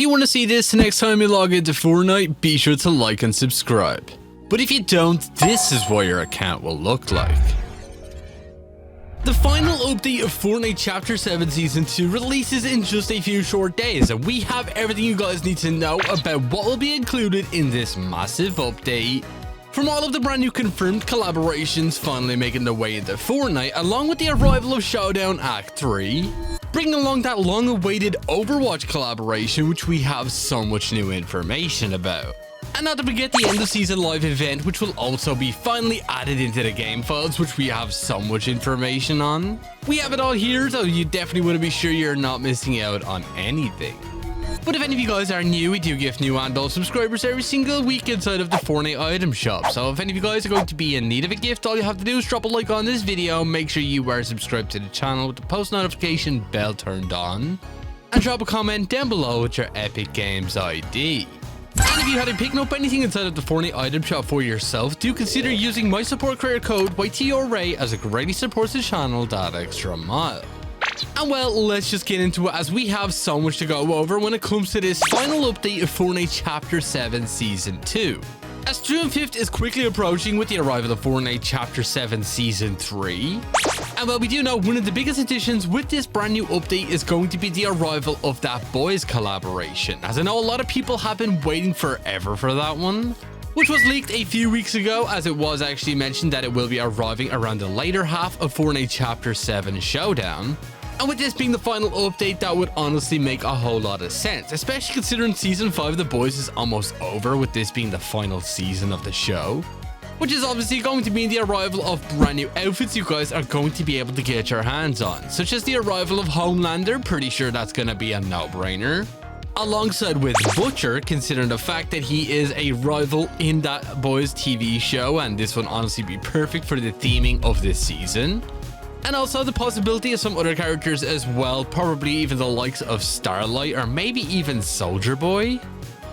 If you want to see this next time you log into Fortnite, be sure to like and subscribe. But if you don't, this is what your account will look like. The final update of Fortnite Chapter 7 Season 2 releases in just a few short days, and we have everything you guys need to know about what will be included in this massive update. From all of the brand new confirmed collaborations finally making their way into Fortnite, along with the arrival of Showdown Act 3, bringing along that long-awaited Overwatch collaboration which we have so much new information about. And not to forget the end of season live event, which will also be finally added into the game files, which we have so much information on. We have it all here, so you definitely want to be sure you're not missing out on anything. But if any of you guys are new, we do gift new and old subscribers every single week inside of the Fortnite item shop. So if any of you guys are going to be in need of a gift, all you have to do is drop a like on this video, make sure you are subscribed to the channel with the post notification bell turned on, and drop a comment down below with your Epic Games ID. And if you hadn't picked up anything inside of the Fortnite item shop for yourself, do consider using my support creator code YTORAY as it greatly supports the channel that extra mile. And well, let's just get into it as we have so much to go over when it comes to this final update of Fortnite Chapter 7 Season 2. As June 5th is quickly approaching with the arrival of Fortnite Chapter 7 Season 3. And well, we do know one of the biggest additions with this brand new update is going to be the arrival of that boys collaboration, as I know a lot of people have been waiting forever for that one, which was leaked a few weeks ago, as it was actually mentioned that it will be arriving around the later half of Fortnite Chapter 7 Showdown. And with this being the final update, that would honestly make a whole lot of sense, especially considering Season 5 of The Boys is almost over, with this being the final season of the show, which is obviously going to mean the arrival of brand new outfits you guys are going to be able to get your hands on, such as the arrival of Homelander, pretty sure that's going to be a no-brainer, alongside with Butcher, considering the fact that he is a rival in that Boys TV show, and this would honestly be perfect for the theming of this season. And also the possibility of some other characters as well, probably even the likes of Starlight or maybe even Soldier Boy.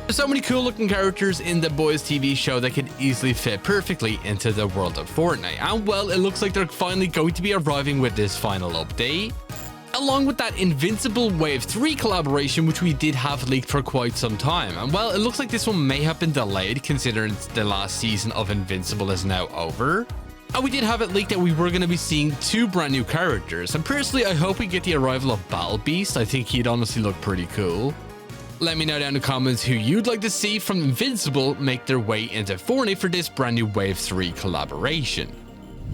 There's so many cool looking characters in the Boys TV show that could easily fit perfectly into the world of Fortnite. And well, it looks like they're finally going to be arriving with this final update, along with that Invincible Wave 3 collaboration, which we did have leaked for quite some time. And well, it looks like this one may have been delayed considering the last season of Invincible is now over. And we did have it leaked that we were going to be seeing two brand new characters, and personally I hope we get the arrival of Battle Beast. I think he'd honestly look pretty cool. Let me know down in the comments who you'd like to see from Invincible make their way into Fortnite for this brand new Wave 3 collaboration.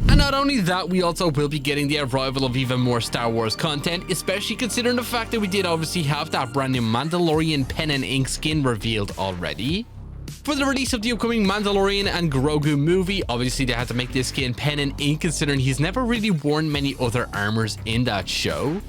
And not only that, we also will be getting the arrival of even more Star Wars content, especially considering the fact that we did obviously have that brand new Mandalorian pen and ink skin revealed already. For the release of the upcoming Mandalorian and Grogu movie, obviously they had to make this skin pen and ink considering he's never really worn many other armors in that show.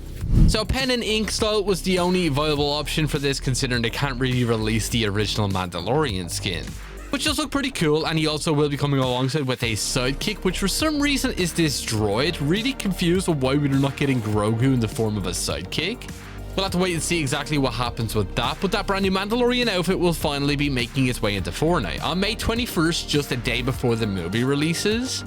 So pen and ink style was the only viable option for this, considering they can't really release the original Mandalorian skin, which does look pretty cool. And he also will be coming alongside with a sidekick, which for some reason is this droid. Really confused with why we're not getting Grogu in the form of a sidekick. We'll have to wait and see exactly what happens with that, but that brand new Mandalorian outfit will finally be making its way into Fortnite on May 21st, just a day before the movie releases.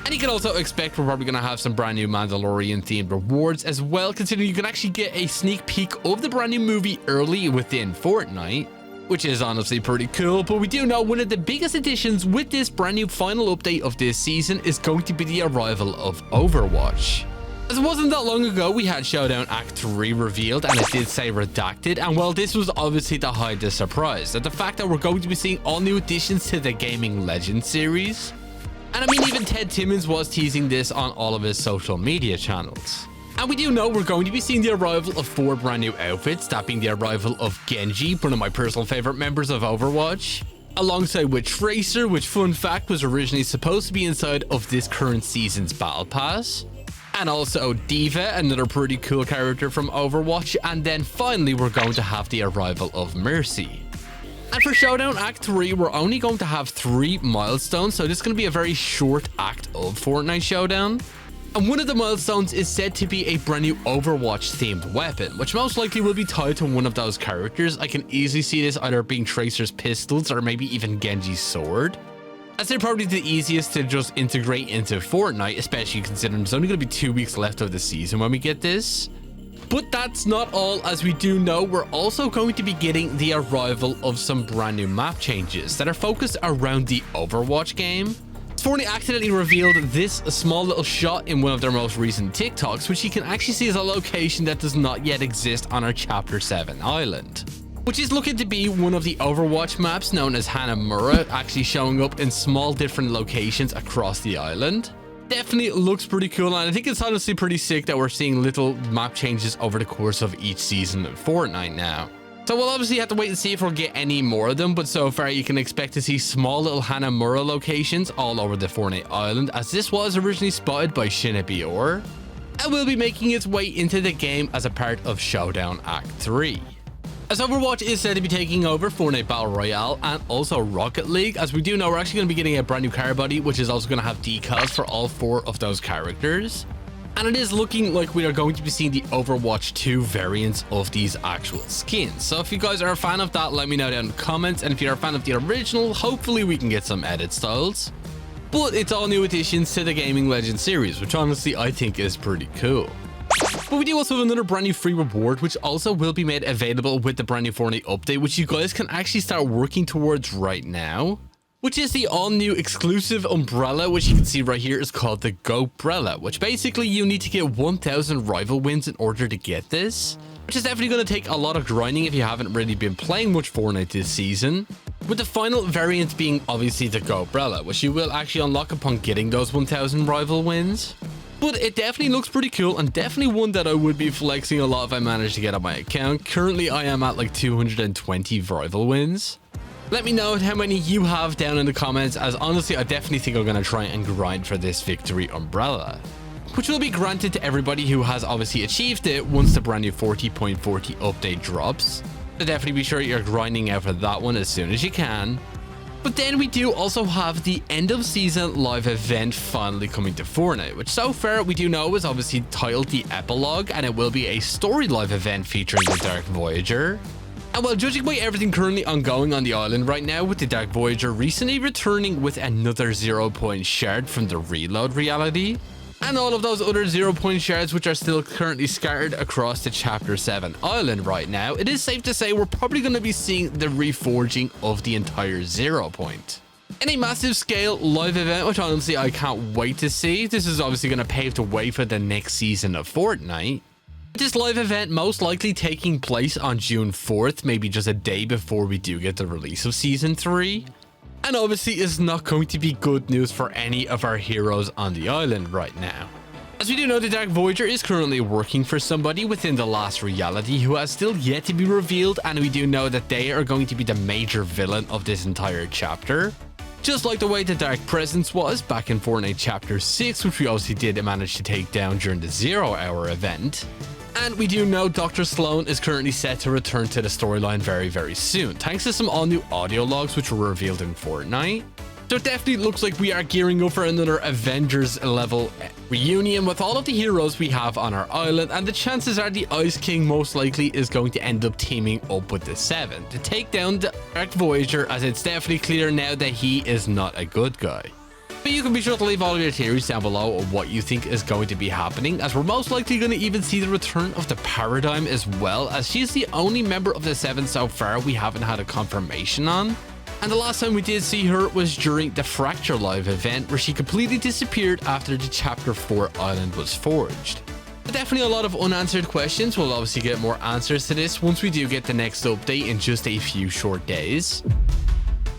And you can also expect we're probably going to have some brand new Mandalorian themed rewards as well, considering you can actually get a sneak peek of the brand new movie early within Fortnite, which is honestly pretty cool. But we do know one of the biggest additions with this brand new final update of this season is going to be the arrival of Overwatch. As it wasn't that long ago, we had Showdown Act 3 revealed, and it did say redacted, and well, this was obviously to hide the surprise, at the fact that we're going to be seeing all new additions to the Gaming Legends series. And I mean, even Ted Timmons was teasing this on all of his social media channels. And we do know we're going to be seeing the arrival of 4 brand new outfits, that being the arrival of Genji, one of my personal favorite members of Overwatch, alongside with Tracer, which fun fact was originally supposed to be inside of this current season's Battle Pass. And also Diva, another pretty cool character from Overwatch. And then finally, we're going to have the arrival of Mercy. And for Showdown Act 3, we're only going to have 3 milestones, so this is going to be a very short act of Fortnite Showdown. And one of the milestones is said to be a brand new Overwatch themed weapon, which most likely will be tied to one of those characters. I can easily see this either being Tracer's pistols or maybe even Genji's sword, as they're probably the easiest to just integrate into Fortnite, especially considering there's only going to be 2 weeks left of the season when we get this. But that's not all, as we do know we're also going to be getting the arrival of some brand new map changes that are focused around the Overwatch game. Fortnite accidentally revealed this small little shot in one of their most recent TikToks, which you can actually see as a location that does not yet exist on our Chapter 7 island, which is looking to be one of the Overwatch maps known as Hanamura, actually showing up in small different locations across the island. Definitely looks pretty cool, and I think it's honestly pretty sick that we're seeing little map changes over the course of each season of Fortnite now. So we'll obviously have to wait and see if we'll get any more of them, but so far you can expect to see small little Hanamura locations all over the Fortnite island, as this was originally spotted by Shinobi Or, and will be making its way into the game as a part of Showdown Act 3. As Overwatch is said to be taking over Fortnite Battle Royale and also Rocket League, as we do know we're actually going to be getting a brand new car body, which is also going to have decals for all 4 of those characters. And it is looking like we are going to be seeing the Overwatch 2 variants of these actual skins. So if you guys are a fan of that, let me know down in the comments. And if you're a fan of the original, hopefully we can get some edit styles. But it's all new additions to the Gaming Legends series, which honestly I think is pretty cool. But we do also have another brand new free reward, which also will be made available with the brand new Fortnite update, which you guys can actually start working towards right now, which is the all-new exclusive umbrella, which you can see right here is called the Go-brella, which basically you need to get 1,000 rival wins in order to get this, which is definitely going to take a lot of grinding if you haven't really been playing much Fortnite this season, with the final variant being obviously the Go-brella, which you will actually unlock upon getting those 1,000 rival wins. But it definitely looks pretty cool, and definitely one that I would be flexing a lot if I managed to get on my account. Currently I am at like 220 rival wins. Let me know how many you have down in the comments, as honestly I definitely think I'm going to try and grind for this victory umbrella, which will be granted to everybody who has obviously achieved it once the brand new 40.40 update drops. So definitely be sure you're grinding out for that one as soon as you can. But then we do also have the end of season live event finally coming to Fortnite, which so far we do know is obviously titled the Epilogue, and it will be a story live event featuring the Dark Voyager. And while judging by everything currently ongoing on the island right now, with the Dark Voyager recently returning with another 0-point shard from the Reload reality, and all of those other 0-point shards which are still currently scattered across the Chapter 7 island right now, it is safe to say we're probably going to be seeing the reforging of the entire 0-point in a massive scale live event, which honestly I can't wait to see. This is obviously going to pave the way for the next season of Fortnite. This live event most likely taking place on June 4th, maybe just a day before we do get the release of Season 3. And obviously it's not going to be good news for any of our heroes on the island right now, as we do know the Dark Voyager is currently working for somebody within the last reality who has still yet to be revealed, and we do know that they are going to be the major villain of this entire chapter. Just like the way the Dark Presence was back in Fortnite Chapter 6, which we obviously did manage to take down during the 0-hour event. And we do know Dr. Sloan is currently set to return to the storyline very, very soon, thanks to some all-new audio logs which were revealed in Fortnite. So it definitely looks like we are gearing up for another Avengers level reunion with all of the heroes we have on our island, and the chances are the Ice King most likely is going to end up teaming up with the Seven to take down the Dark Voyager, as it's definitely clear now that he is not a good guy. But you can be sure to leave all of your theories down below of what you think is going to be happening, as we're most likely going to even see the return of the Paradigm as well, as she's the only member of the Seven so far we haven't had a confirmation on. And the last time we did see her was during the Fracture live event, where she completely disappeared after the Chapter 4 island was forged. But definitely a lot of unanswered questions. We'll obviously get more answers to this once we do get the next update in just a few short days.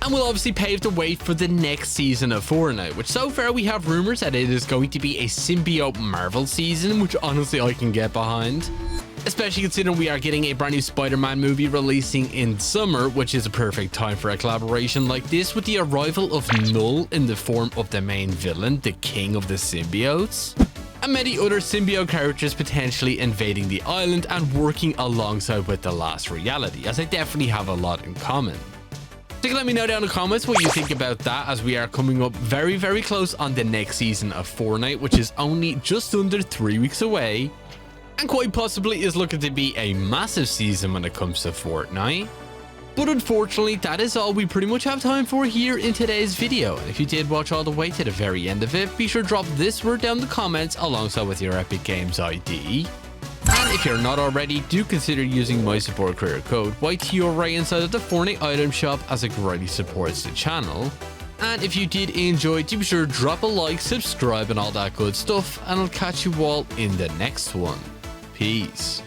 And we'll obviously pave the way for the next season of Fortnite, which so far we have rumors that it is going to be a symbiote Marvel season, which honestly I can get behind. Especially considering we are getting a brand new Spider-Man movie releasing in summer, which is a perfect time for a collaboration like this, with the arrival of Null in the form of the main villain, the king of the symbiotes, and many other symbiote characters potentially invading the island and working alongside with the last reality, as they definitely have a lot in common. So let me know down in the comments what you think about that, as we are coming up very, very close on the next season of Fortnite, which is only just under 3 weeks away, and quite possibly is looking to be a massive season when it comes to Fortnite. But unfortunately, that is all we pretty much have time for here in today's video. And if you did watch all the way to the very end of it, be sure to drop this word down in the comments alongside with your Epic Games ID. And And if you're not already, do consider using my support creator code YTORay inside of the Fortnite item shop, as it greatly supports the channel. And if you did enjoy, do be sure to drop a like, subscribe and all that good stuff, and I'll catch you all in the next one. Peace.